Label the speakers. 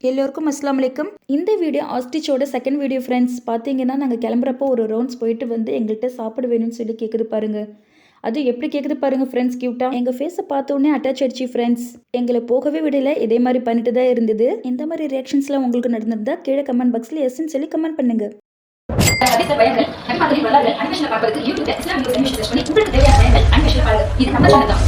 Speaker 1: எல்லோருக்கும் அஸ்ஸலாமு அலைக்கும். இந்த வீடியோ ஆஸ்டிச்சோட செகண்ட் வீடியோ ஃப்ரெண்ட்ஸ். பார்த்தீங்கன்னா நாங்கள் கிளம்புறப்போ ஒரு ரவுண்ட்ஸ் போயிட்டு வந்து எங்கள்கிட்ட சாப்பிட வேணும்னு சொல்லி கேட்குது பாருங்க. அது எப்படி கேட்குது பாருங்க ஃப்ரெண்ட்ஸ், க்யூட்டாக. எங்கள் ஃபேஸை பார்த்தோன்னே அட்டாச் ஆயிடுச்சு ஃப்ரெண்ட்ஸ். எங்களை போகவே விடலை, இதே மாதிரி பண்ணிட்டு தான் இருந்தது. இந்த மாதிரி ரியாக்ஷன்ஸ்லாம் உங்களுக்கு நடந்திருந்தா கீழே கமெண்ட் பாக்ஸில் எஸ்ன்னு சொல்லி கமெண்ட் பண்ணுங்க.
Speaker 2: உங்களுக்கு தேவையான பயன்கள் அனிமேஷன் பாருங்க. இது நம்ம சேனல் தான்.